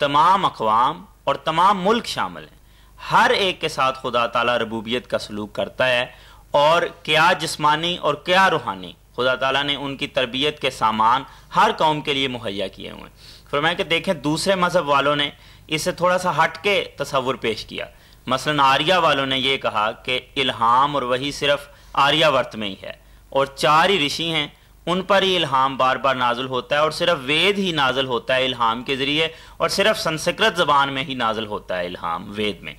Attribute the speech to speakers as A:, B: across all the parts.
A: تمام اقوام اور تمام ملک شامل ہیں، ہر ایک کے ساتھ خدا تعالیٰ ربوبیت کا سلوک کرتا ہے، اور کیا جسمانی اور کیا روحانی خدا تعالیٰ نے ان کی تربیت کے سامان ہر قوم کے لیے مہیا کیے ہوئے ہیں۔ فرمایا کہ دیکھیں دوسرے مذہب والوں نے اس سے تھوڑا سا ہٹ کے تصور پیش کیا، مثلا آریہ والوں نے یہ کہا کہ الہام اور وہی صرف آریہ ورت میں ہی ہے، اور 4 ہی رشی ہیں، ان پر ہی الہام بار بار نازل ہوتا ہے، اور صرف وید ہی نازل ہوتا ہے الہام کے ذریعے، اور صرف سنسکرت زبان میں ہی نازل ہوتا ہے الہام وید میں۔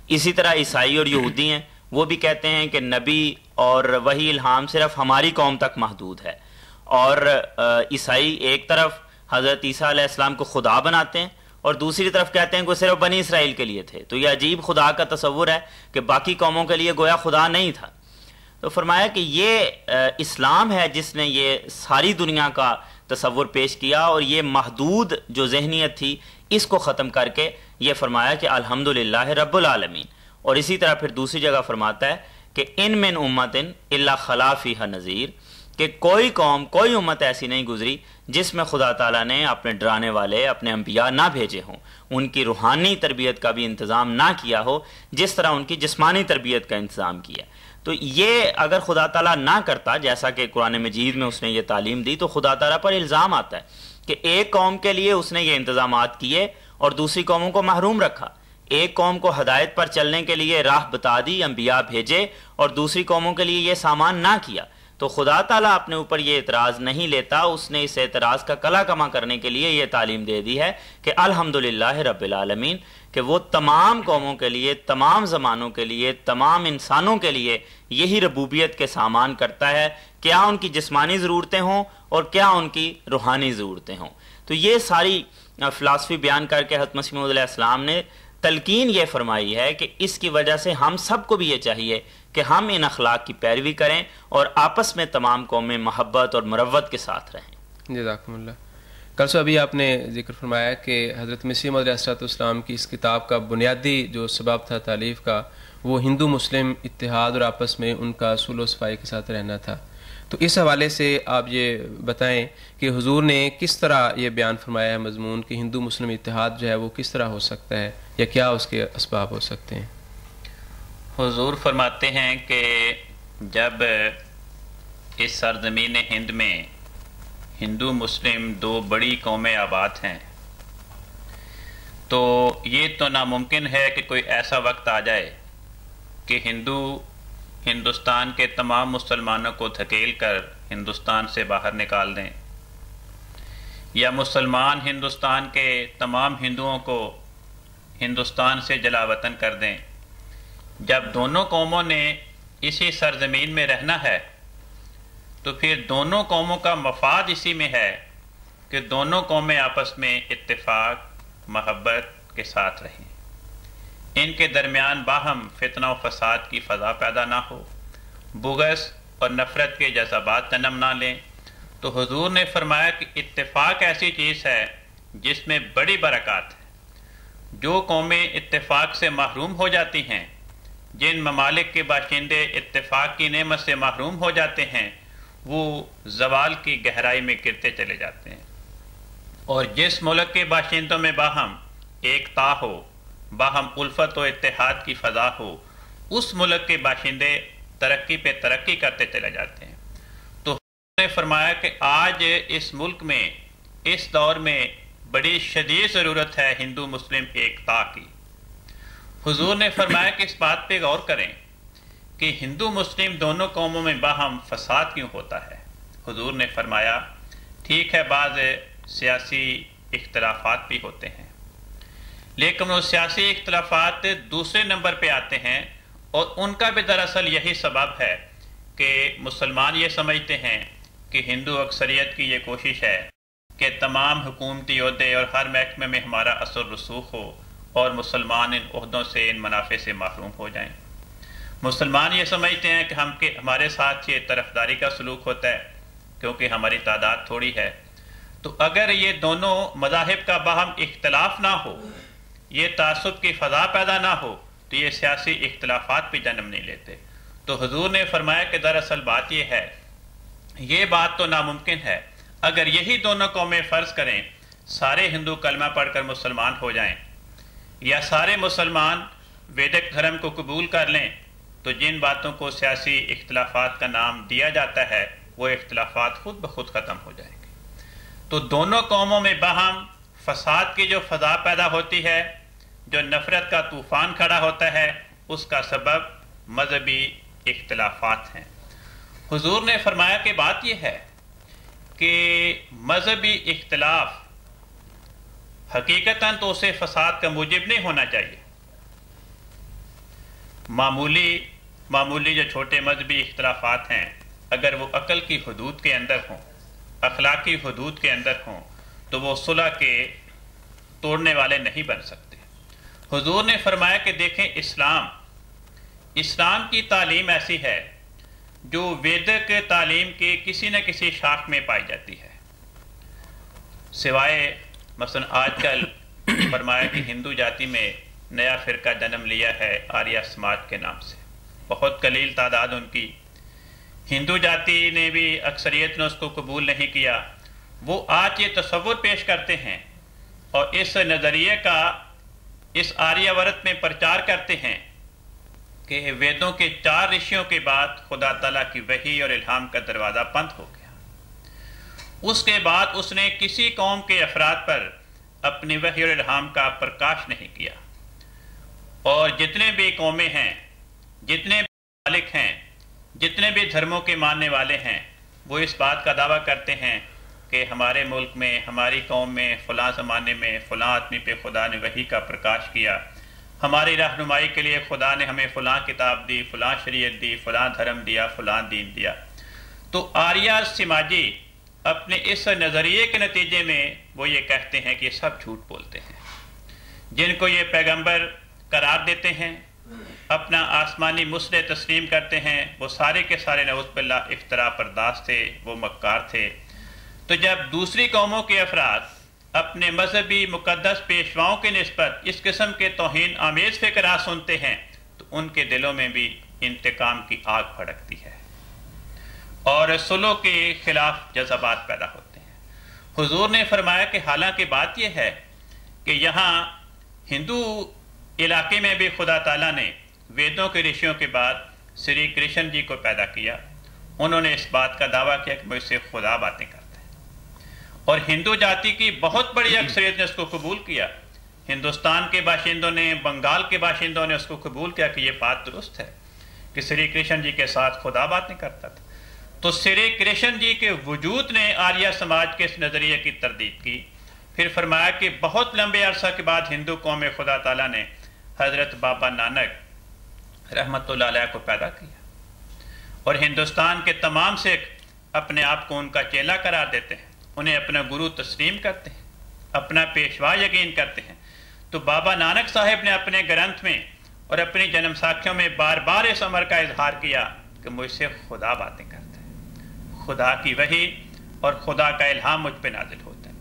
A: اسی طرح عیسائی اور یہودی ہیں، وہ بھی کہتے ہیں کہ نبی اور وہی الہام صرف ہماری قوم تک محدود ہے، اور عیسائی ایک طرف حضرت عیسیٰ علیہ السلام کو خدا بناتے ہیں اور دوسری طرف کہتے ہیں کہ وہ صرف بنی اسرائیل کے لیے تھے، تو یہ عجیب خدا کا تصور ہے کہ باقی قوموں کے لیے گویا خدا نہیں تھا۔ تو فرمایا کہ یہ اسلام ہے جس نے یہ ساری دنیا کا تصور پیش کیا، اور یہ محدود جو ذہنیت تھی اس کو ختم کر کے یہ فرمایا کہ الحمدللہ رب العالمین۔ اور اسی طرح پھر دوسری جگہ فرماتا ہے کہ ان من امت الا خلا فیہا نذیر، کہ کوئی قوم کوئی امت ایسی نہیں گزری جس میں خدا تعالیٰ نے اپنے ڈرانے والے اپنے انبیاء نہ بھیجے ہوں، ان کی روحانی تربیت کا بھی انتظام نہ کیا ہو جس طرح ان کی جسمانی تربیت کا انتظام کیا۔ تو یہ اگر خدا تعالیٰ نہ کرتا، جیسا کہ قرآن مجید میں اس نے یہ تعلیم دی، تو خدا تعالیٰ پر الزام آتا ہے کہ ایک قوم کے لیے اس نے یہ انتظامات کیے اور دوسری قوموں کو محروم رکھا، ایک قوم کو ہدایت پر چلنے کے لیے راہ بتا دی، انبیاء بھیجے، اور دوسری قوموں کے لیے یہ سامان نہ کیا۔ تو خدا تعالیٰ اپنے اوپر یہ اعتراض نہیں لیتا، اس نے اس اعتراض کا کلا کما کرنے کے لیے یہ تعلیم دے دی ہے کہ الحمدللہ رب العالمین، کہ وہ تمام قوموں کے لیے، تمام زمانوں کے لیے، تمام انسانوں کے لیے یہی ربوبیت کے سامان کرتا ہے، کیا ان کی جسمانی ضرورتیں ہوں اور کیا ان کی روحانی ضرورتیں ہوں۔ تو یہ ساری فلسفی بیان کر کے حضرت مسیح موعود علیہ السلام نے تلقین یہ فرمائی ہے کہ اس کی وجہ سے ہم سب کو بھی یہ چاہیے کہ ہم ان اخلاق کی پیروی کریں اور آپس میں تمام قومیں محبت اور مروت کے ساتھ رہیں۔
B: جزاکم اللہ۔ کل سے ابھی آپ نے ذکر فرمایا کہ حضرت مسیح موعود علیہ السلام کی اس کتاب کا بنیادی جو سبب تھا تالیف کا، وہ ہندو مسلم اتحاد اور آپس میں ان کا صلح و صفائی کے ساتھ رہنا تھا۔ تو اس حوالے سے آپ یہ بتائیں کہ حضور نے کس طرح یہ بیان فرمایا ہے مضمون کہ ہندو مسلم اتحاد جو ہے وہ کس طرح ہو سکتا ہے، یا کیا اس کے اسباب ہو سکتے ہیں؟
C: حضور فرماتے ہیں کہ جب اس سرزمین ہند میں ہندو مسلم 2 بڑی قومیں آباد ہیں، تو یہ تو ناممکن ہے کہ کوئی ایسا وقت آ جائے کہ ہندوستان کے تمام مسلمانوں کو دھکیل کر ہندوستان سے باہر نکال دیں، یا مسلمان ہندوستان کے تمام ہندوؤں کو ہندوستان سے جلا وطن کر دیں۔ جب دونوں قوموں نے اسی سرزمین میں رہنا ہے تو پھر دونوں قوموں کا مفاد اسی میں ہے کہ دونوں قومیں آپس میں اتفاق محبت کے ساتھ رہیں، ان کے درمیان باہم فتنہ و فساد کی فضا پیدا نہ ہو، بغض اور نفرت کے جذبات جنم نہ لیں۔ تو حضور نے فرمایا کہ اتفاق ایسی چیز ہے جس میں بڑی برکات ہے۔ جو قومیں اتفاق سے محروم ہو جاتی ہیں، جن ممالک کے باشندے اتفاق کی نعمت سے محروم ہو جاتے ہیں، وہ زوال کی گہرائی میں گرتے چلے جاتے ہیں۔ اور جس ملک کے باشندوں میں باہم ایکتا ہو، باہم الفت و اتحاد کی فضا ہو، اس ملک کے باشندے ترقی پہ ترقی کرتے چلے جاتے ہیں۔ تو حضور نے فرمایا کہ آج اس ملک میں، اس دور میں بڑی شدید ضرورت ہے ہندو مسلم ایکتا کی۔ حضور نے فرمایا کہ اس بات پہ غور کریں کہ ہندو مسلم دونوں قوموں میں باہم فساد کیوں ہوتا ہے۔ حضور نے فرمایا ٹھیک ہے بعض سیاسی اختلافات بھی ہوتے ہیں، لیکن وہ سیاسی اختلافات دوسرے نمبر پہ آتے ہیں، اور ان کا بھی دراصل یہی سبب ہے کہ مسلمان یہ سمجھتے ہیں کہ ہندو اکثریت کی یہ کوشش ہے کہ تمام حکومتی عہدے اور ہر محکمے میں ہمارا اثر رسوخ ہو اور مسلمان ان عہدوں سے، ان منافع سے محروم ہو جائیں۔ مسلمان یہ سمجھتے ہیں کہ ہمارے ساتھ یہ طرفداری کا سلوک ہوتا ہے کیونکہ ہماری تعداد تھوڑی ہے۔ تو اگر یہ دونوں مذاہب کا باہم اختلاف نہ ہو، یہ تعصب کی فضا پیدا نہ ہو، تو یہ سیاسی اختلافات بھی جنم نہیں لیتے۔ تو حضور نے فرمایا کہ دراصل بات یہ ہے، یہ بات تو ناممکن ہے، اگر یہی دونوں قومیں فرض کریں سارے ہندو کلمہ پڑھ کر مسلمان ہو جائیں یا سارے مسلمان ویدک دھرم کو قبول کر لیں تو جن باتوں کو سیاسی اختلافات کا نام دیا جاتا ہے وہ اختلافات خود بخود ختم ہو جائیں گے۔ تو دونوں قوموں میں باہم فساد کی جو فضا پیدا ہوتی ہے، جو نفرت کا طوفان کھڑا ہوتا ہے، اس کا سبب مذہبی اختلافات ہیں۔ حضور نے فرمایا کہ بات یہ ہے کہ مذہبی اختلاف حقیقتاً تو اسے فساد کا موجب نہیں ہونا چاہیے۔ معمولی جو چھوٹے مذہبی اختلافات ہیں، اگر وہ عقل کی حدود کے اندر ہوں، اخلاقی حدود کے اندر ہوں، تو وہ صلح کے توڑنے والے نہیں بن سکتے۔ حضور نے فرمایا کہ دیکھیں اسلام کی تعلیم ایسی ہے جو ویدک تعلیم کے کسی نہ کسی شاخ میں پائی جاتی ہے، سوائے مثلا آج کل فرمایا کہ ہندو جاتی میں نیا فرقہ جنم لیا ہے آریہ سماج کے نام سے، بہت قلیل تعداد ان کی، ہندو جاتی نے بھی اکثریت نے اس کو قبول نہیں کیا۔ وہ آج یہ تصور پیش کرتے ہیں اور اس نظریے کا اس آریہ ورت میں پرچار کرتے ہیں کہ ویدوں کے 4 رشیوں کے بعد خدا تعالیٰ کی وحی اور الہام کا دروازہ بند ہو گیا۔ اس کے بعد اس نے کسی قوم کے افراد پر اپنی وحی اور الہام کا پرکاش نہیں کیا، اور جتنے بھی قومیں ہیں، جتنے بھی مالک ہیں، جتنے بھی دھرموں کے ماننے والے ہیں، وہ اس بات کا دعویٰ کرتے ہیں کہ ہمارے ملک میں، ہماری قوم میں، فلاں زمانے میں فلاں آدمی پہ خدا نے وحی کا پرکاش کیا، ہماری رہنمائی کے لیے خدا نے ہمیں فلاں کتاب دی، فلاں شریعت دی، فلاں دھرم دیا، فلاں دین دیا۔ تو آریہ سماجی اپنے اس نظریے کے نتیجے میں وہ یہ کہتے ہیں کہ یہ سب جھوٹ بولتے ہیں، جن کو یہ پیغمبر قرار دیتے ہیں، اپنا آسمانی مسلح تسلیم کرتے ہیں، وہ سارے کے سارے نعوذ باللہ افتراء پرداز تھے، وہ مکار تھے۔ تو جب دوسری قوموں کے افراد اپنے مذہبی مقدس پیشواؤں کے نسبت اس قسم کے توہین آمیز فکرات سنتے ہیں تو ان کے دلوں میں بھی انتقام کی آگ بھڑکتی ہے اور صلح کے خلاف جذبات پیدا ہوتے ہیں۔ حضور نے فرمایا کہ حالانکہ بات یہ ہے کہ یہاں ہندو علاقے میں بھی خدا تعالیٰ نے ویدوں کے رشیوں کے بعد سری کرشن جی کو پیدا کیا۔ انہوں نے اس بات کا دعویٰ کیا کہ مجھ سے خدا باتیں کرتے ہیں، اور ہندو جاتی کی بہت بڑی اکثریت نے اس کو قبول کیا۔ ہندوستان کے باشندوں نے، بنگال کے باشندوں نے اس کو قبول کیا کہ یہ بات درست ہے کہ سری کرشن جی کے ساتھ خدا باتیں کرتا تھا۔ تو سری کرشن جی کے وجود نے آریہ سماج کے اس نظریے کی تردید کی۔ پھر فرمایا کہ بہت لمبے عرصہ کے بعد ہندو قوم میں خدا تعالیٰ نے حضرت بابا نانک رحمۃ اللہ علیہ کو پیدا کیا، اور ہندوستان کے تمام سکھ اپنے آپ کو ان کا چیلا قرار دیتے ہیں، انہیں اپنا گرو تسلیم کرتے ہیں، اپنا پیشوا یقین کرتے ہیں۔ تو بابا نانک صاحب نے اپنے گرنتھ میں اور اپنی جنم ساکھیوں میں بار بار اس امر کا اظہار کیا کہ مجھ سے خدا باتیں کرتے ہیں، خدا کی وحی اور خدا کا الہام مجھ پہ نازل ہوتا ہے۔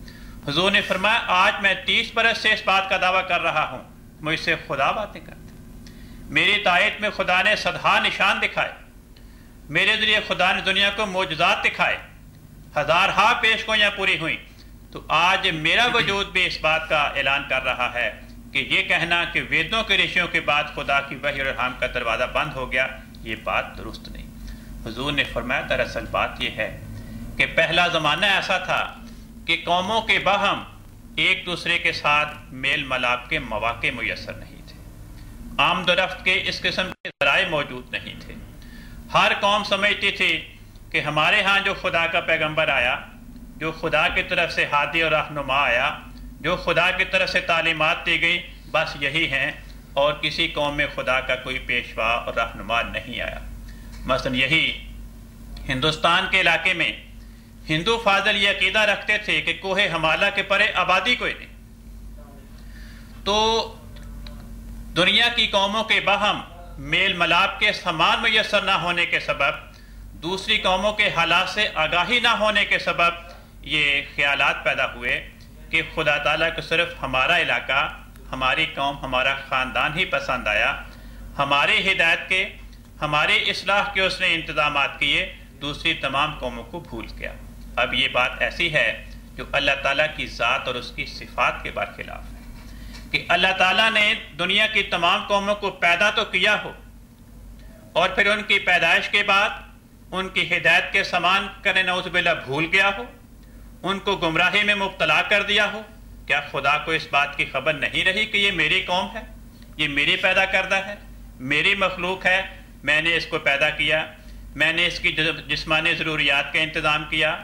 C: حضور نے فرمایا آج میں 30 برس سے اس بات کا دعویٰ کر رہا ہوں، مجھ سے خدا باتیں کرتے ہیں، میری تائید میں خدا نے صدہا نشان دکھائے، میرے ذریعے خدا نے دنیا کو معجزات دکھائے، ہزارہا پیش گوئیاں پوری ہوئیں۔ تو آج میرا وجود بھی اس بات کا اعلان کر رہا ہے کہ یہ کہنا کہ ویدوں کے رشیوں کے بعد خدا کی وحی اور الہام کا دروازہ بند ہو گیا، یہ بات درست نہیں۔ حضور نے فرمایا دراصل بات یہ ہے کہ پہلا زمانہ ایسا تھا کہ قوموں کے باہم ایک دوسرے کے ساتھ میل ملاپ کے مواقع میسر نہیں تھے، آمد و رفت کے اس قسم کے ذرائع موجود نہیں تھے۔ ہر قوم سمجھتی تھی کہ ہمارے ہاں جو خدا کا پیغمبر آیا، جو خدا کی طرف سے ہادی اور رہنما آیا، جو خدا کی طرف سے تعلیمات دی گئی، بس یہی ہیں، اور کسی قوم میں خدا کا کوئی پیشوا اور رہنما نہیں آیا۔ مثلا یہی ہندوستان کے علاقے میں ہندو فاضل یہ عقیدہ رکھتے تھے کہ کوہ ہمالیہ کے پرے آبادی کوئی نہیں۔ تو دنیا کی قوموں کے باہم میل ملاپ کے سامان میسر نہ ہونے کے سبب، دوسری قوموں کے حالات سے آگاہی نہ ہونے کے سبب یہ خیالات پیدا ہوئے کہ خدا تعالیٰ کو صرف ہمارا علاقہ، ہماری قوم، ہمارا خاندان ہی پسند آیا، ہماری ہدایت کے، ہماری اصلاح کے اس نے انتظامات کیے، دوسری تمام قوموں کو بھول گیا۔ اب یہ بات ایسی ہے جو اللہ تعالیٰ کی ذات اور اس کی صفات کے برخلاف ہے، کہ اللہ تعالیٰ نے دنیا کی تمام قوموں کو پیدا تو کیا ہو اور پھر ان کی پیدائش کے بعد ان کی ہدایت کے سامان کرے نعوذ باللہ بھول گیا ہو، ان کو گمراہی میں مبتلا کر دیا ہو۔ کیا خدا کو اس بات کی خبر نہیں رہی کہ یہ میری قوم ہے، یہ میری پیدا کردہ ہے، میری مخلوق ہے، میں نے اس کو پیدا کیا، میں نے اس کی جسمانی ضروریات کا انتظام کیا،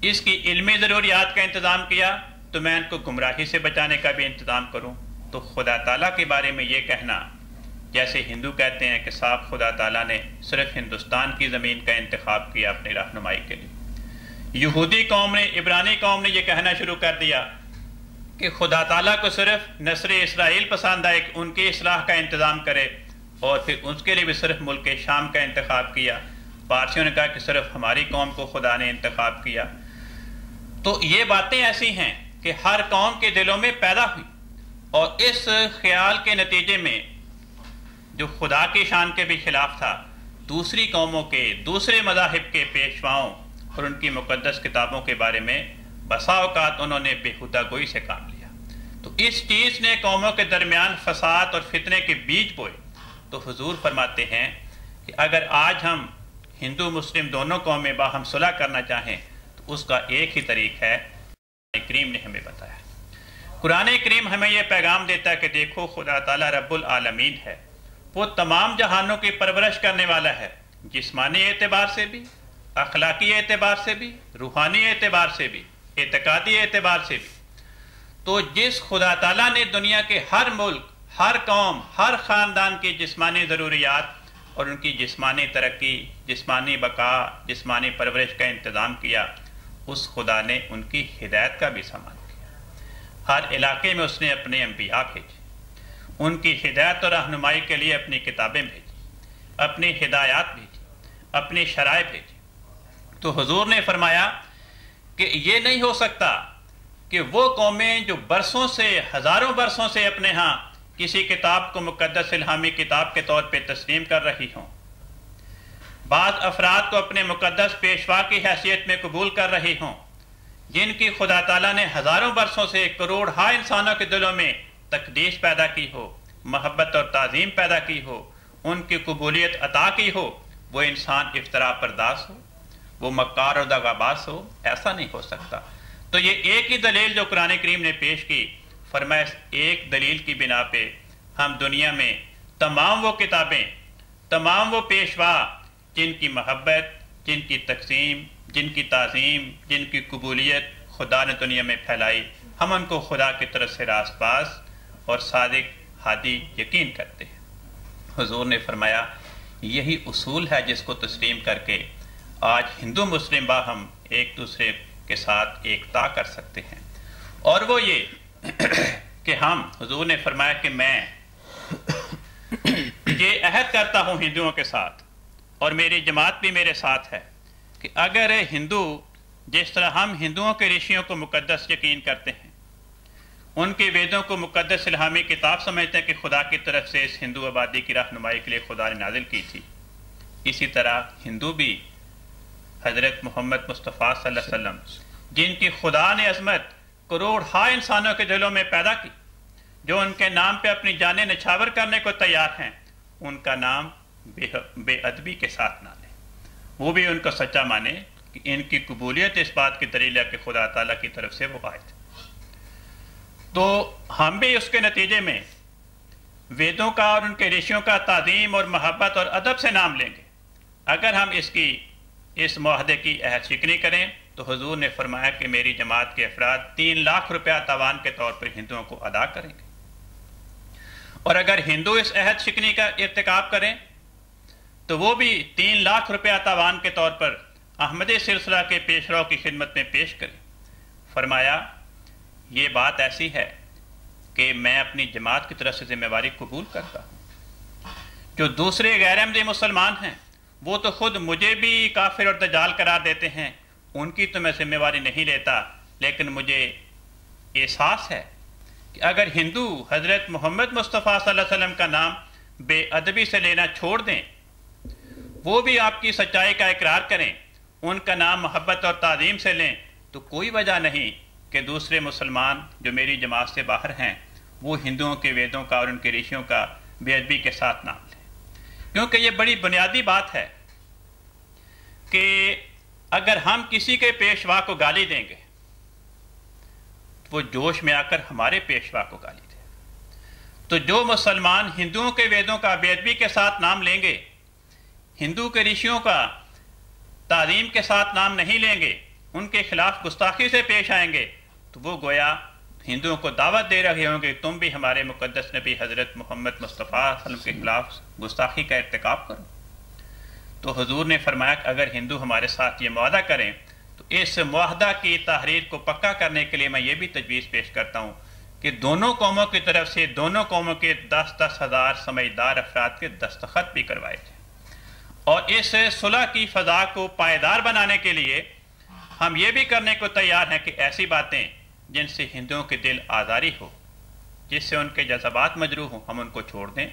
C: اس کی علمی ضروریات کا انتظام کیا، تو میں ان کو گمراہی سے بچانے کا بھی انتظام کروں۔ تو خدا تعالیٰ کے بارے میں یہ کہنا، جیسے ہندو کہتے ہیں کہ صاحب خدا تعالیٰ نے صرف ہندوستان کی زمین کا انتخاب کیا اپنی رہنمائی کے لیے، یہودی قوم نے، عبرانی قوم نے یہ کہنا شروع کر دیا کہ خدا تعالیٰ کو صرف نسل اسرائیل پسند آئے کہ ان کی اصلاح کا انتظام کرے، اور پھر اس کے لیے بھی صرف ملک شام کا انتخاب کیا۔ پارسیوں نے کہا کہ صرف ہماری قوم کو خدا نے انتخاب کیا۔ تو یہ باتیں ایسی ہیں کہ ہر قوم کے دلوں میں پیدا ہوئی، اور اس خیال کے نتیجے میں جو خدا کی شان کے بھی خلاف تھا، دوسری قوموں کے، دوسرے مذاہب کے پیشواؤں اور ان کی مقدس کتابوں کے بارے میں بسا اوقات انہوں نے بےہودہ گوئی سے کام لیا۔ تو اس چیز نے قوموں کے درمیان فساد اور فتنے کے بیج بوئے۔ تو حضور فرماتے ہیں کہ اگر آج ہم ہندو مسلم دونوں قومیں باہم صلح کرنا چاہیں تو اس کا ایک ہی طریق ہے، قرآن کریم نے ہمیں بتایا۔ قرآن کریم ہمیں یہ پیغام دیتا ہے کہ دیکھو خدا تعالیٰ رب العالمین ہے، وہ تمام جہانوں کی پرورش کرنے والا ہے، جسمانی اعتبار سے بھی، اخلاقی اعتبار سے بھی، روحانی اعتبار سے بھی، اعتقادی اعتبار سے بھی۔ تو جس خدا تعالیٰ نے دنیا کے ہر ملک، ہر قوم، ہر خاندان کی جسمانی ضروریات اور ان کی جسمانی ترقی، جسمانی بقا، جسمانی پرورش کا انتظام کیا، اس خدا نے ان کی ہدایت کا بھی سامان کیا۔ ہر علاقے میں اس نے اپنے انبیاء بھیجے، ان کی ہدایت اور رہنمائی کے لیے اپنی کتابیں بھیجی، اپنی ہدایات بھیجی، اپنی شرائع بھیجی۔ تو حضور نے فرمایا کہ یہ نہیں ہو سکتا کہ وہ قومیں جو برسوں سے، ہزاروں برسوں سے اپنے ہاں کسی کتاب کو مقدس الہامی کتاب کے طور پہ تسلیم کر رہی ہوں، بعض افراد کو اپنے مقدس پیشوا کی حیثیت میں قبول کر رہی ہوں، جن کی خدا تعالیٰ نے ہزاروں برسوں سے کروڑ ہا انسانوں کے دلوں میں تقدیس پیدا کی ہو، محبت اور تعظیم پیدا کی ہو، ان کی قبولیت عطا کی ہو، وہ انسان افطرا پرداز ہو، وہ مکار اور دغاباز ہو؟ ایسا نہیں ہو سکتا۔ تو یہ ایک ہی دلیل جو قرآن کریم نے پیش کی، فرمایا ایک دلیل کی بنا پہ ہم دنیا میں تمام وہ کتابیں، تمام وہ پیشوا جن کی محبت، جن کی تقسیم، جن کی تعظیم، جن کی قبولیت خدا نے دنیا میں پھیلائی، ہم ان کو خدا کی طرف سے راست باز اور صادق ہادی یقین کرتے ہیں۔ حضور نے فرمایا یہی اصول ہے جس کو تسلیم کر کے آج ہندو مسلم باہم ایک دوسرے کے ساتھ ایکتا کر سکتے ہیں، اور وہ یہ کہ ہم، حضور نے فرمایا کہ میں یہ عہد کرتا ہوں ہندوؤں کے ساتھ، اور میری جماعت بھی میرے ساتھ ہے، کہ اگر ہندو جس طرح ہم ہندوؤں کے رشیوں کو مقدس یقین کرتے ہیں، ان کے ویدوں کو مقدس الہامی کتاب سمجھتے ہیں کہ خدا کی طرف سے اس ہندو آبادی کی رہنمائی کے لیے خدا نے نازل کی تھی، اسی طرح ہندو بھی حضرت محمد مصطفیٰ صلی اللہ علیہ وسلم، جن کی خدا نے عظمت کروڑ ہا انسانوں کے دلوں میں پیدا کی، جو ان کے نام پہ اپنی جانیں نچھاور کرنے کو تیار ہیں، ان کا نام بے ادبی کے ساتھ نہ لیں، وہ بھی ان کو سچا مانے کہ ان کی قبولیت اس بات کی دلیل ہے کہ خدا تعالیٰ کی طرف سے وہ آئے تھے۔ تو ہم بھی اس کے نتیجے میں ویدوں کا اور ان کے رشیوں کا تعظیم اور محبت اور ادب سے نام لیں گے۔ اگر ہم اس معاہدے کی عہد شکنی کریں تو حضور نے فرمایا کہ میری جماعت کے افراد 3 لاکھ روپیہ تاوان کے طور پر ہندوؤں کو ادا کریں گے، اور اگر ہندو اس عہد شکنی کا ارتکاب کریں تو وہ بھی 3 لاکھ روپیہ تاوان کے طور پر احمدی سلسلہ کے پیشرو کی خدمت میں پیش کریں۔ فرمایا یہ بات ایسی ہے کہ میں اپنی جماعت کی طرف سے ذمہ داری قبول کرتا ہوں۔ جو دوسرے غیر احمدی مسلمان ہیں وہ تو خود مجھے بھی کافر اور دجال قرار دیتے ہیں، ان کی تو میں ذمہ داری نہیں لیتا، لیکن مجھے احساس ہے کہ اگر ہندو حضرت محمد مصطفیٰ صلی اللہ علیہ وسلم کا نام بے ادبی سے لینا چھوڑ دیں، وہ بھی آپ کی سچائی کا اقرار کریں، ان کا نام محبت اور تعظیم سے لیں، تو کوئی وجہ نہیں کہ دوسرے مسلمان جو میری جماعت سے باہر ہیں وہ ہندوؤں کے ویدوں کا اور ان کے رشیوں کا بے ادبی کے ساتھ نام لیں، کیونکہ یہ بڑی بنیادی بات ہے کہ اگر ہم کسی کے پیشوا کو گالی دیں گے وہ جوش میں آ کر ہمارے پیشوا کو گالی دے، تو جو مسلمان ہندوؤں کے ویدوں کا بے ادبی کے ساتھ نام لیں گے، ہندو کے رشیوں کا تعظیم کے ساتھ نام نہیں لیں گے، ان کے خلاف گستاخی سے پیش آئیں گے، تو وہ گویا ہندوؤں کو دعوت دے رہے ہوں گے تم بھی ہمارے مقدس نبی حضرت محمد مصطفیٰ صلی اللہ علیہ وسلم کے خلاف گستاخی کا ارتکاب کرو۔ تو حضور نے فرمایا کہ اگر ہندو ہمارے ساتھ یہ معاہدہ کریں تو اس معاہدہ کی تحریر کو پکا کرنے کے لیے میں یہ بھی تجویز پیش کرتا ہوں کہ دونوں قوموں کی طرف سے دونوں قوموں کے 10-10 ہزار سمجھدار افراد کے دستخط بھی کروائے جائیں، اور اس صلح کی فضا کو پائیدار بنانے کے لیے ہم یہ بھی کرنے کو تیار ہیں کہ ایسی باتیں جن سے ہندوؤں کے دل آزاری ہو، جس سے ان کے جذبات مجروح ہوں، ہم ان کو چھوڑ دیں،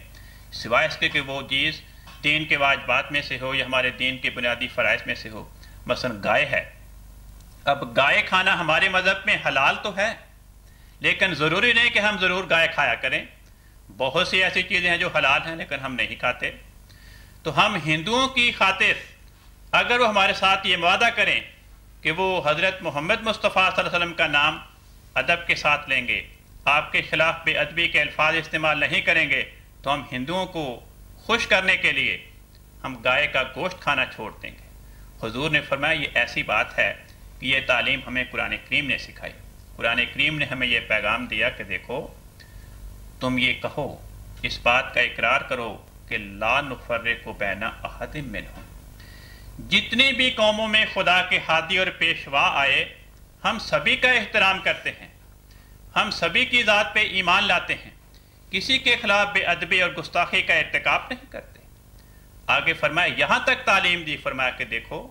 C: سوائے اس کے کہ وہ چیز دین کے واجبات میں سے ہو یا ہمارے دین کے بنیادی فرائض میں سے ہو۔ مثلا گائے ہے، اب گائے کھانا ہمارے مذہب میں حلال تو ہے، لیکن ضروری نہیں کہ ہم ضرور گائے کھایا کریں، بہت سی ایسی چیزیں ہیں جو حلال ہیں لیکن ہم نہیں کھاتے۔ تو ہم ہندوؤں کی خاطر اگر وہ ہمارے ساتھ یہ معاہدہ کریں کہ وہ حضرت محمد مصطفیٰ صلی اللہ علیہ وسلم کا نام ادب کے ساتھ لیں گے، آپ کے خلاف بے ادبی کے الفاظ استعمال نہیں کریں گے، تو ہم ہندوؤں کو خوش کرنے کے لیے ہم گائے کا گوشت کھانا چھوڑ دیں گے۔ حضور نے فرمایا یہ ایسی بات ہے کہ یہ تعلیم ہمیں قرآن کریم نے سکھائی۔ قرآن کریم نے ہمیں یہ پیغام دیا کہ دیکھو تم یہ کہو، اس بات کا اقرار کرو کہ لا نفرق بین احد منہم، جتنی بھی قوموں میں خدا کے ہادی اور پیشوا آئے ہم سبھی کا احترام کرتے ہیں، ہم سبھی کی ذات پہ ایمان لاتے ہیں، کسی کے خلاف بے ادبی اور گستاخی کا ارتکاب نہیں کرتے۔ آگے فرمایا، یہاں تک تعلیم دی، فرمایا کہ دیکھو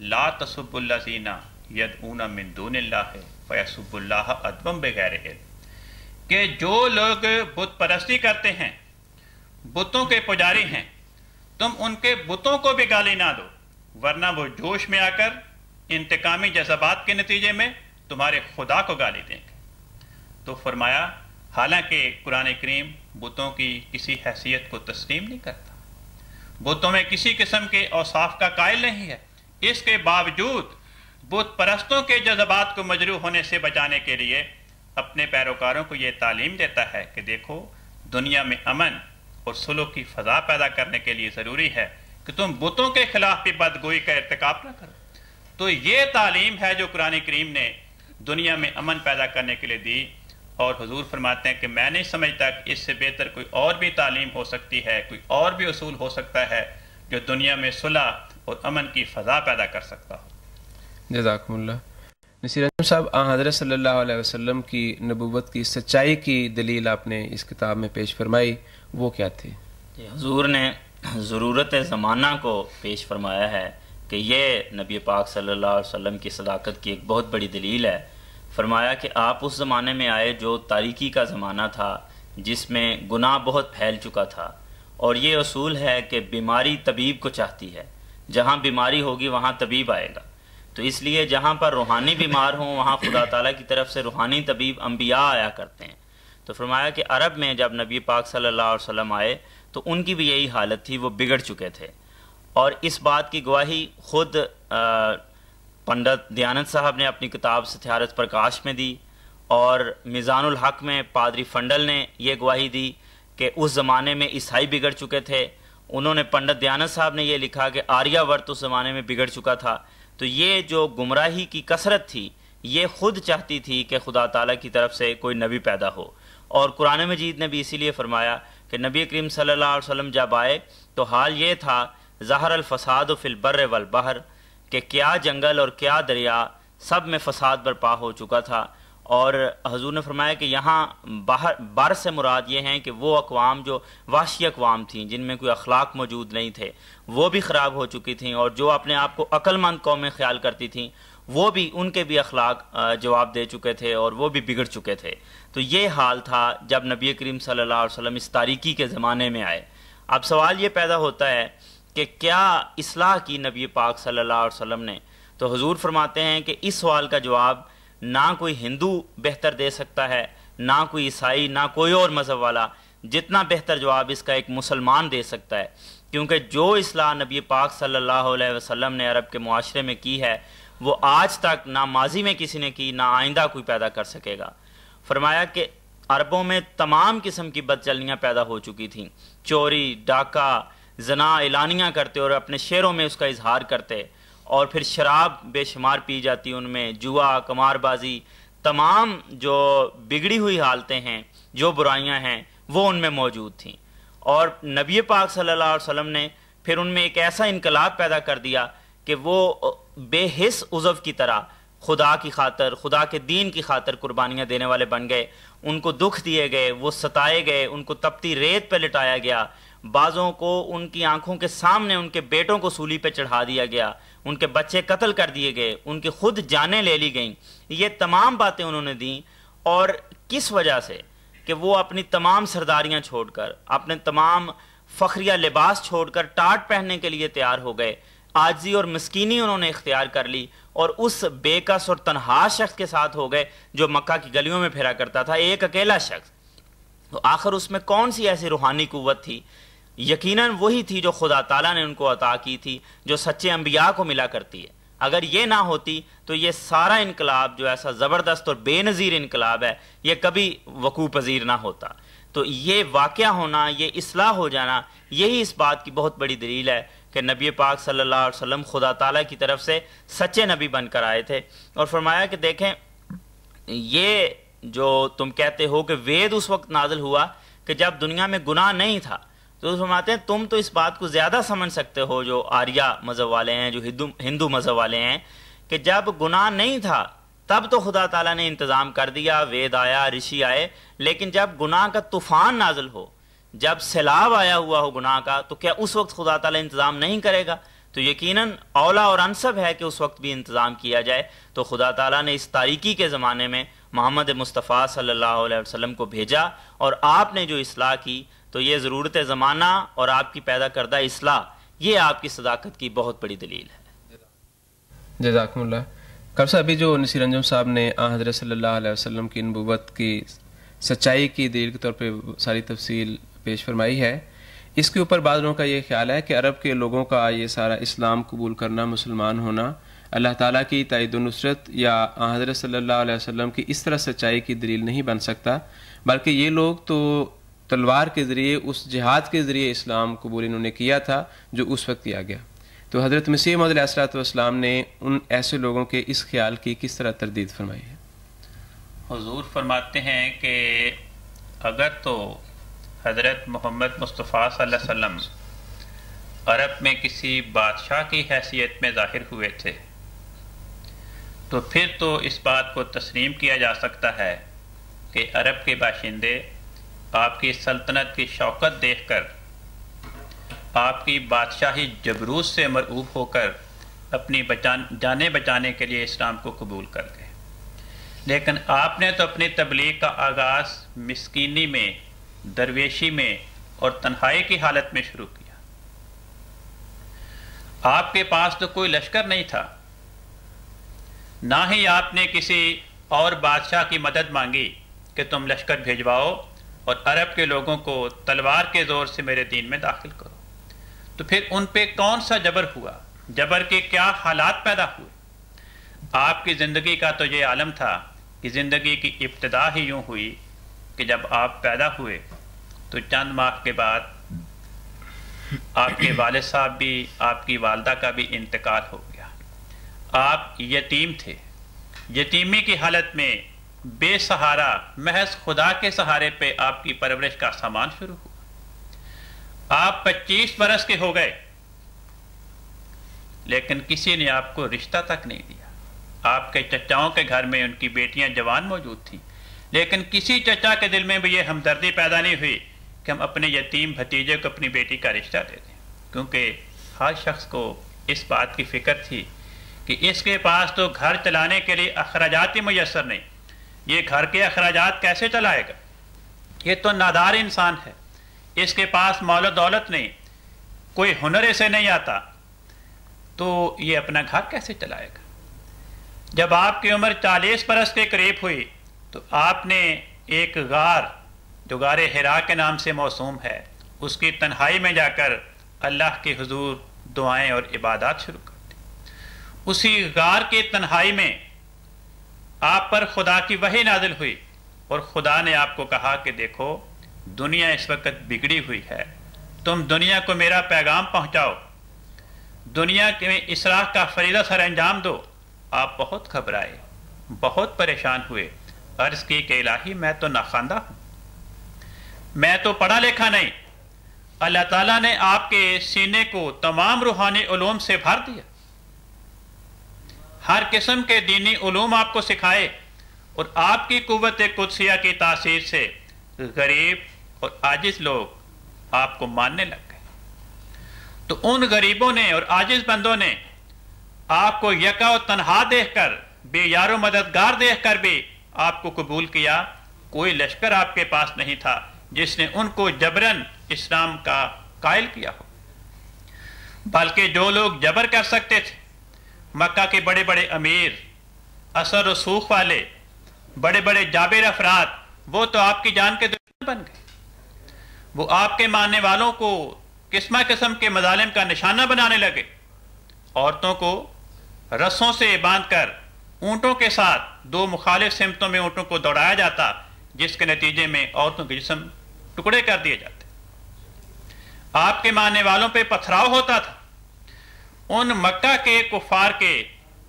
C: لا تسبوا الذین یدعون من دون اللہ فیسبوا اللہ عدوا بغیر علم، کہ جو لوگ بت پرستی کرتے ہیں، بتوں کے پجاری ہیں، تم ان کے بتوں کو بھی گالی نہ دو، ورنہ وہ جوش میں آ کر انتقامی جذبات کے نتیجے میں تمہارے خدا کو گالی دیں گے۔ تو فرمایا حالانکہ قرآن کریم بتوں کی کسی حیثیت کو تسلیم نہیں کرتا، بتوں میں کسی قسم کے اوصاف کا قائل نہیں ہے، اس کے باوجود بت پرستوں کے جذبات کو مجروح ہونے سے بچانے کے لیے اپنے پیروکاروں کو یہ تعلیم دیتا ہے کہ دیکھو دنیا میں امن اور صلح کی فضا پیدا کرنے کے لیے ضروری ہے کہ تم بتوں کے خلاف بھی بدگوئی کا ارتکاب نہ کرو۔ تو یہ تعلیم ہے جو قرآن کریم نے دنیا میں امن پیدا کرنے کے لیے دی، اور حضور فرماتے ہیں کہ میں نہیں سمجھتا کہ اس سے بہتر کوئی اور بھی تعلیم ہو سکتی ہے، کوئی اور بھی اصول ہو سکتا ہے جو دنیا میں صلح اور امن کی فضا پیدا کر سکتا ہو۔
B: جزاکم اللہ۔ نصیر انجم صاحب، حضرت صلی اللہ علیہ وسلم کی نبوت کی سچائی کی دلیل آپ نے اس کتاب میں پیش فرمائی، وہ کیا تھی؟
A: حضور نے ضرورت زمانہ کو پیش فرمایا ہے کہ یہ نبی پاک صلی اللہ علیہ وسلم کی صداقت کی ایک بہت بڑی دلیل ہے۔ فرمایا کہ آپ اس زمانے میں آئے جو تاریکی کا زمانہ تھا، جس میں گناہ بہت پھیل چکا تھا، اور یہ اصول ہے کہ بیماری طبیب کو چاہتی ہے، جہاں بیماری ہوگی وہاں طبیب آئے گا، تو اس لیے جہاں پر روحانی بیمار ہوں وہاں خدا تعالیٰ کی طرف سے روحانی طبیب انبیاء آیا کرتے ہیں۔ تو فرمایا کہ عرب میں جب نبی پاک صلی اللہ علیہ وسلم آئے تو ان کی بھی یہی حالت تھی، وہ بگڑ چکے تھے، اور اس بات کی گواہی خود پنڈت دیانت صاحب نے اپنی کتاب ستیارت پرکاش میں دی، اور میزان الحق میں پادری فنڈل نے یہ گواہی دی کہ اس زمانے میں عیسائی بگڑ چکے تھے۔ انہوں نے پنڈت دیانت صاحب نے یہ لکھا کہ آریہ ورت اس زمانے میں بگڑ چکا تھا۔ تو یہ جو گمراہی کی کثرت تھی یہ خود چاہتی تھی کہ خدا تعالیٰ کی طرف سے کوئی نبی پیدا ہو، اور قرآن مجید نے بھی اسی لیے فرمایا کہ نبی کریم صلی اللہ علیہ وسلم جب آئے تو حال یہ تھا ظہر الفساد فی البر والبحر، کہ کیا جنگل اور کیا دریا سب میں فساد برپا ہو چکا تھا، اور حضور نے فرمایا کہ یہاں بر سے مراد یہ ہیں کہ وہ اقوام جو وحشی اقوام تھیں، جن میں کوئی اخلاق موجود نہیں تھے، وہ بھی خراب ہو چکی تھیں، اور جو اپنے آپ کو عقل مند قومیں خیال کرتی تھیں وہ بھی، ان کے بھی اخلاق جواب دے چکے تھے اور وہ بھی بگڑ چکے تھے۔ تو یہ حال تھا جب نبی کریم صلی اللہ علیہ وسلم اس تاریکی کے زمانے میں آئے۔ اب سوال یہ پیدا ہوتا ہے کہ کیا اصلاح کی نبی پاک صلی اللہ علیہ وسلم نے؟ تو حضور فرماتے ہیں کہ اس سوال کا جواب نہ کوئی ہندو بہتر دے سکتا ہے، نہ کوئی عیسائی، نہ کوئی اور مذہب والا، جتنا بہتر جواب اس کا ایک مسلمان دے سکتا ہے، کیونکہ جو اصلاح نبی پاک صلی اللہ علیہ وسلم نے عرب کے معاشرے میں کی ہے وہ آج تک نہ ماضی میں کسی نے کی، نہ آئندہ کوئی پیدا کر سکے گا۔ فرمایا کہ عربوں میں تمام قسم کی بدچلنیاں پیدا ہو چکی تھیں، چوری، ڈاکہ، زنا اعلانیہ کرتے اور اپنے شعروں میں اس کا اظہار کرتے، اور پھر شراب بے شمار پی جاتی ان میں، جوا، قمار بازی، تمام جو بگڑی ہوئی حالتیں ہیں، جو برائیاں ہیں وہ ان میں موجود تھیں۔ اور نبی پاک صلی اللہ علیہ وسلم نے پھر ان میں ایک ایسا انقلاب پیدا کر دیا کہ وہ بے حس عضو کی طرح خدا کی خاطر، خدا کے دین کی خاطر قربانیاں دینے والے بن گئے۔ ان کو دکھ دیے گئے، وہ ستائے گئے، ان کو تپتی ریت پہ لٹایا گیا، بعضوں کو ان کی آنکھوں کے سامنے ان کے بیٹوں کو سولی پہ چڑھا دیا گیا، ان کے بچے قتل کر دیے گئے، ان کی خود جانیں لے لی گئیں۔ یہ تمام باتیں انہوں نے دیں، اور کس وجہ سے؟ کہ وہ اپنی تمام سرداریاں چھوڑ کر، اپنے تمام فخریہ لباس چھوڑ کر ٹاٹ پہننے کے لیے تیار ہو گئے، عاجزی اور مسکینی انہوں نے اختیار کر لی، اور اس بے کس اور تنہا شخص کے ساتھ ہو گئے جو مکہ کی گلیوں میں پھرا کرتا تھا، ایک اکیلا شخص۔ تو آخر اس میں کون سی ایسی روحانی قوت تھی؟ یقیناً وہی تھی جو خدا تعالیٰ نے ان کو عطا کی تھی، جو سچے انبیاء کو ملا کرتی ہے۔ اگر یہ نہ ہوتی تو یہ سارا انقلاب جو ایسا زبردست اور بے نظیر انقلاب ہے یہ کبھی وقوع پذیر نہ ہوتا۔ تو یہ واقعہ ہونا، یہ اصلاح ہو جانا، یہی اس بات کی بہت بڑی دلیل ہے کہ نبی پاک صلی اللہ علیہ وسلم خدا تعالیٰ کی طرف سے سچے نبی بن کر آئے تھے۔ اور فرمایا کہ دیکھیں، یہ جو تم کہتے ہو کہ وید اس وقت نازل ہوا کہ جب دنیا میں گناہ نہیں تھا، تو فرماتے ہیں تم تو اس بات کو زیادہ سمجھ سکتے ہو جو آریہ مذہب والے ہیں، جو ہندو مذہب والے ہیں، کہ جب گناہ نہیں تھا تب تو خدا تعالیٰ نے انتظام کر دیا، وید آیا، رشی آئے، لیکن جب گناہ کا طوفان نازل ہو، جب سیلاب آیا ہوا ہو گناہ کا، تو کیا اس وقت خدا تعالیٰ انتظام نہیں کرے گا؟ تو یقیناً اولا اور انسب ہے کہ اس وقت بھی انتظام کیا جائے۔ تو خدا تعالیٰ نے اس تاریکی کے زمانے میں محمد مصطفیٰ صلی اللہ علیہ وسلم کو بھیجا، اور آپ نے جو اصلاح کی، تو یہ ضرورت زمانہ اور آپ کی پیدا کردہ اصلاح، یہ آپ کی صداقت کی بہت بڑی دلیل ہے۔
B: جزاکم اللہ۔ کب سے ابھی جو نصیر انجم صاحب نے حضرت صلی اللہ علیہ وسلم کی نبوت کی سچائی کی دلیل کے طور پہ ساری تفصیل پیش فرمائی ہے، اس کے اوپر بعض لوگوں کا یہ خیال ہے کہ عرب کے لوگوں کا یہ سارا اسلام قبول کرنا، مسلمان ہونا، اللہ تعالیٰ کی تائید و نصرت یا حضرت صلی اللہ علیہ وسلم کی اس طرح سچائی کی دلیل نہیں بن سکتا، بلکہ یہ لوگ تو تلوار کے ذریعے، اس جہاد کے ذریعے اسلام قبول انہوں نے کیا تھا جو اس وقت کیا گیا۔ تو حضرت مسیح موعود علیہ السلام نے ان ایسے لوگوں کے اس خیال کی کس طرح تردید فرمائی ہے؟
C: حضور فرماتے ہیں کہ اگر تو حضرت محمد مصطفیٰ صلی اللہ علیہ وسلم عرب میں کسی بادشاہ کی حیثیت میں ظاہر ہوئے تھے تو پھر تو اس بات کو تسلیم کیا جا سکتا ہے کہ عرب کے باشندے آپ کی سلطنت کی شوکت دیکھ کر، آپ کی بادشاہی جبروت سے مرعوب ہو کر اپنی جانیں بچانے کے لیے اسلام کو قبول کر گئے۔ لیکن آپ نے تو اپنی تبلیغ کا آغاز مسکینی میں، درویشی میں اور تنہائی کی حالت میں شروع کیا۔ آپ کے پاس تو کوئی لشکر نہیں تھا، نہ ہی آپ نے کسی اور بادشاہ کی مدد مانگی کہ تم لشکر بھیجواؤ اور عرب کے لوگوں کو تلوار کے زور سے میرے دین میں داخل کرو۔ تو پھر ان پہ کون سا جبر ہوا؟ جبر کے کیا حالات پیدا ہوئے؟ آپ کی زندگی کا تو یہ عالم تھا کہ زندگی کی ابتدا ہی یوں ہوئی کہ جب آپ پیدا ہوئے تو چند ماہ کے بعد آپ کے والد صاحب بھی، آپ کی والدہ کا بھی انتقال ہو گیا۔ آپ یتیم تھے، یتیمی کی حالت میں بے سہارا، محض خدا کے سہارے پہ آپ کی پرورش کا سامان شروع ہوا۔ آپ 25 برس کے ہو گئے لیکن کسی نے آپ کو رشتہ تک نہیں دیا۔ آپ کے چچاؤں کے گھر میں ان کی بیٹیاں جوان موجود تھیں، لیکن کسی چچا کے دل میں بھی یہ ہمدردی پیدا نہیں ہوئی کہ ہم اپنے یتیم بھتیجے کو اپنی بیٹی کا رشتہ دے دیں، کیونکہ ہر شخص کو اس بات کی فکر تھی کہ اس کے پاس تو گھر چلانے کے لیے اخراجات ہی میسر نہیں، یہ گھر کے اخراجات کیسے چلائے گا؟ یہ تو نادار انسان ہے، اس کے پاس مال و دولت نہیں، کوئی ہنر اسے نہیں آتا، تو یہ اپنا گھر کیسے چلائے گا؟ جب آپ کی عمر 40 برس کے قریب ہوئی تو آپ نے ایک غار جو غار حرا کے نام سے موسوم ہے اس کی تنہائی میں جا کر اللہ کے حضور دعائیں اور عبادات شروع کر دی۔ اسی غار کی تنہائی میں آپ پر خدا کی وحی نازل ہوئی اور خدا نے آپ کو کہا کہ دیکھو دنیا اس وقت بگڑی ہوئی ہے، تم دنیا کو میرا پیغام پہنچاؤ، دنیا کے اصلاح کا فریضہ سر انجام دو۔ آپ بہت گھبرائے، بہت پریشان ہوئے، عرض کی کہ الہی میں تو ناخواندہ ہوں، میں تو پڑھا لکھا نہیں۔ اللہ تعالیٰ نے آپ کے سینے کو تمام روحانی علوم سے بھر دیا، ہر قسم کے دینی علوم آپ کو سکھائے، اور آپ کی قوت قدسیہ کی تاثیر سے غریب اور عاجز لوگ آپ کو ماننے لگ گئے۔ تو ان غریبوں نے اور عاجز بندوں نے آپ کو یکا و تنہا دیکھ کر، بے یار و مددگار دیکھ کر بھی آپ کو قبول کیا۔ کوئی لشکر آپ کے پاس نہیں تھا جس نے ان کو جبراً اسلام کا قائل کیا ہو، بلکہ جو لوگ جبر کر سکتے تھے، مکہ کے بڑے بڑے امیر، اثر و سوخ والے، بڑے بڑے جابر افراد، وہ تو آپ کی جان کے دشمن بن گئے۔ وہ آپ کے ماننے والوں کو قسم قسم کے مظالم کا نشانہ بنانے لگے۔ عورتوں کو رسوں سے باندھ کر اونٹوں کے ساتھ دو مخالف سمتوں میں اونٹوں کو دوڑایا جاتا، جس کے نتیجے میں عورتوں کے جسم ٹکڑے کر دیے جاتے۔ آپ کے ماننے والوں پہ پتھراؤ ہوتا تھا۔ ان مکہ کے کفار کے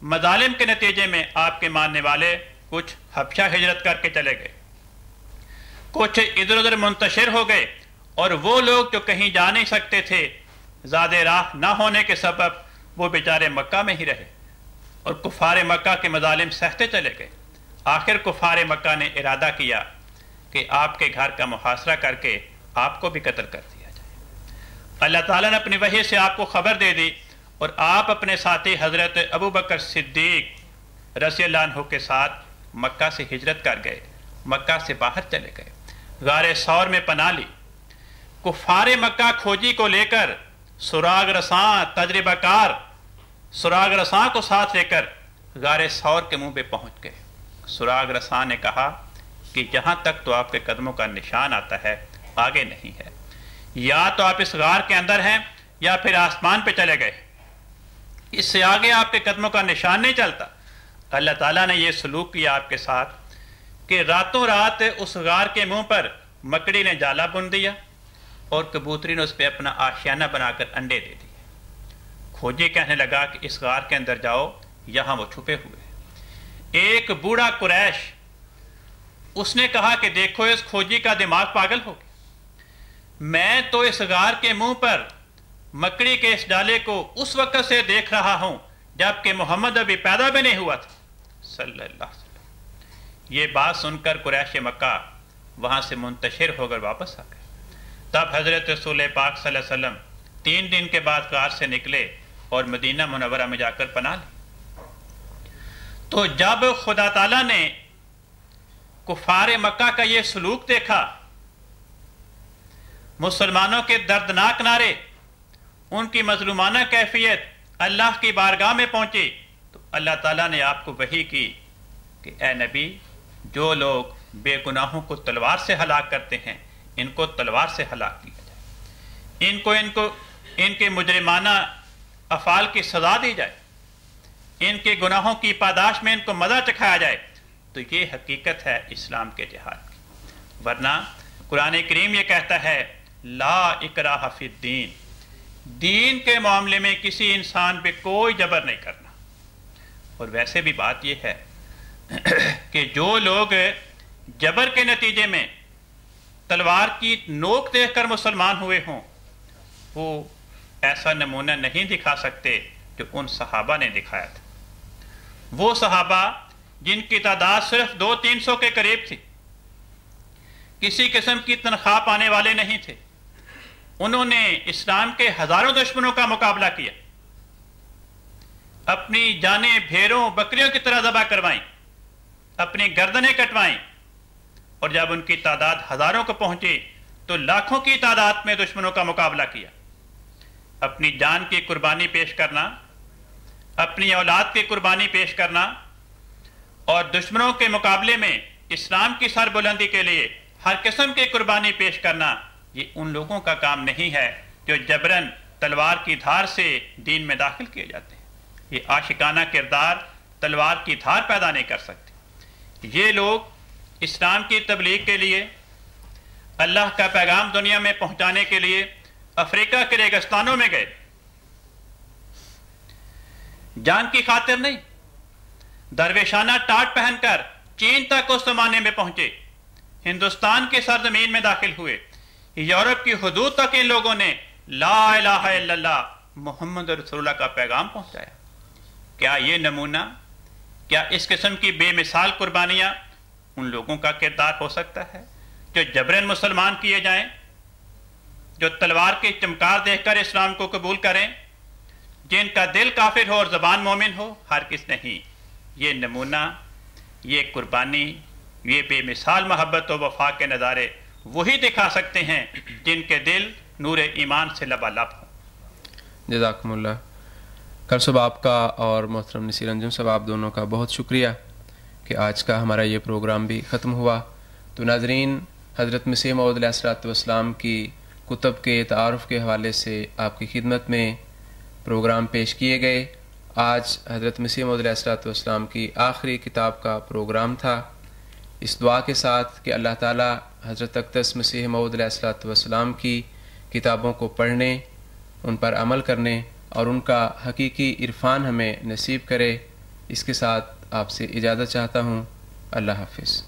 C: مظالم کے نتیجے میں آپ کے ماننے والے کچھ حبشہ ہجرت کر کے چلے گئے، کچھ ادھر ادھر منتشر ہو گئے، اور وہ لوگ جو کہیں جا نہیں سکتے تھے زیادہ راہ نہ ہونے کے سبب وہ بیچارے مکہ میں ہی رہے، اور کفار مکہ کے مظالم سہتے چلے گئے۔ آخر کفار مکہ نے ارادہ کیا کہ آپ کے گھر کا محاصرہ کر کے آپ کو بھی قتل کر دیا جائے۔ اللہ تعالیٰ نے اپنی وحی سے آپ کو خبر دے دی، اور آپ اپنے ساتھی حضرت ابو بکر صدیق رضی اللہ عنہ کے ساتھ مکہ سے ہجرت کر گئے، مکہ سے باہر چلے گئے، غار ثور میں پناہ لی۔ کفار مکہ کھوجی کو لے کر سراغ رساں تجربہ کار سراغ رساں کو ساتھ لے کر غار ثور کے منہ پہ پہنچ گئے۔ سراغ رساں نے کہا کہ جہاں تک تو آپ کے قدموں کا نشان آتا ہے آگے نہیں ہے، یا تو آپ اس غار کے اندر ہیں یا پھر آسمان پہ چلے گئے، اس سے آگے آپ کے قدموں کا نشان نہیں چلتا۔ اللہ تعالیٰ نے یہ سلوک کیا آپ کے ساتھ کہ راتوں رات اس غار کے منہ پر مکڑی نے جالا بن دیا، اور کبوتری نے اس پہ اپنا آشیانہ بنا کر انڈے دے دیے۔ کھوجی کہنے لگا کہ اس غار کے اندر جاؤ، یہاں وہ چھپے ہوئے ہیں۔ ایک بوڑھا قریش، اس نے کہا کہ دیکھو اس کھوجی کا دماغ پاگل ہو گیا، میں تو اس غار کے منہ پر مکڑی کے اس جالے کو اس وقت سے دیکھ رہا ہوں جبکہ محمد ابھی پیدا بھی نہیں ہوا تھا صلی اللہ علیہ وسلم۔ یہ بات سن کر قریش مکہ وہاں سے منتشر ہو کر واپس آ گئے۔ تب حضرت رسول پاک صلی اللہ علیہ وسلم 3 دن کے بعد غار سے نکلے اور مدینہ منورہ میں جا کر پناہ لی۔ تو جب خدا تعالیٰ نے کفار مکہ کا یہ سلوک دیکھا، مسلمانوں کے دردناک نعرے، ان کی مظلومانہ کیفیت اللہ کی بارگاہ میں پہنچی، تو اللہ تعالیٰ نے آپ کو وحی کی کہ اے نبی، جو لوگ بے گناہوں کو تلوار سے ہلاک کرتے ہیں ان کو تلوار سے ہلاک کیا جائے، ان کے مجرمانہ افعال کی سزا دی جائے، ان کے گناہوں کی پاداش میں ان کو مزہ چکھایا جائے۔ تو یہ حقیقت ہے اسلام کے جہاد کی، ورنہ قرآن کریم یہ کہتا ہے لا اکراہ فی الدین، دین کے معاملے میں کسی انسان پہ کوئی جبر نہیں کرنا۔ اور ویسے بھی بات یہ ہے کہ جو لوگ جبر کے نتیجے میں تلوار کی نوک دیکھ کر مسلمان ہوئے ہوں، وہ ایسا نمونہ نہیں دکھا سکتے جو ان صحابہ نے دکھایا تھا۔ وہ صحابہ جن کی تعداد صرف 200-300 کے قریب تھی، کسی قسم کی تنخواہ پانے والے نہیں تھے، انہوں نے اسلام کے ہزاروں دشمنوں کا مقابلہ کیا، اپنی جانیں بھیڑوں بکریوں کی طرح ذبح کروائیں، اپنی گردنیں کٹوائیں، اور جب ان کی تعداد ہزاروں کو پہنچی تو لاکھوں کی تعداد میں دشمنوں کا مقابلہ کیا۔ اپنی جان کی قربانی پیش کرنا، اپنی اولاد کی قربانی پیش کرنا، اور دشمنوں کے مقابلے میں اسلام کی سربلندی کے لیے ہر قسم کی قربانی پیش کرنا یہ ان لوگوں کا کام نہیں ہے جو جبراً تلوار کی دھار سے دین میں داخل کیے جاتے ہیں۔ یہ عاشقانہ کردار تلوار کی دھار پیدا نہیں کر سکتے۔ یہ لوگ اسلام کی تبلیغ کے لیے، اللہ کا پیغام دنیا میں پہنچانے کے لیے افریقہ کے ریگستانوں میں گئے، جان کی خاطر نہیں، درویشانہ ٹاٹ پہن کر چین تک اس زمانے میں پہنچے، ہندوستان کی سرزمین میں داخل ہوئے، یورپ کی حدود تک ان لوگوں نے لا الہ الا اللہ محمد رسول اللہ کا پیغام پہنچایا۔ کیا یہ نمونہ، کیا اس قسم کی بے مثال قربانیاں ان لوگوں کا کردار ہو سکتا ہے جو جبراً مسلمان کیے جائیں، جو تلوار کی چمکار دیکھ کر اسلام کو قبول کریں، جن کا دل کافر ہو اور زبان مومن ہو؟ ہرگز نہیں۔ یہ نمونہ، یہ قربانی، یہ بے مثال محبت و وفا کے نظارے وہی دکھا سکتے ہیں جن کے دل نور ایمان سے لبالب ہوں۔
B: جزاکم اللہ۔ کل صبح آپ کا اور محترم نصیر انجم صاحب آپ دونوں کا بہت شکریہ کہ آج کا ہمارا یہ پروگرام بھی ختم ہوا۔ تو ناظرین، حضرت مسیح موعود علیہ الصلوۃ والسلام کی کتب کے تعارف کے حوالے سے آپ کی خدمت میں پروگرام پیش کیے گئے۔ آج حضرت مسیح موعود علیہ الصلوۃ والسلام کی آخری کتاب کا پروگرام تھا، اس دعا کے ساتھ کہ اللہ تعالیٰ حضرت اقدس مسیح موعود علیہ الصلوۃ والسلام کی کتابوں کو پڑھنے، ان پر عمل کرنے اور ان کا حقیقی عرفان ہمیں نصیب کرے۔ اس کے ساتھ آپ سے اجازت چاہتا ہوں۔ اللہ حافظ۔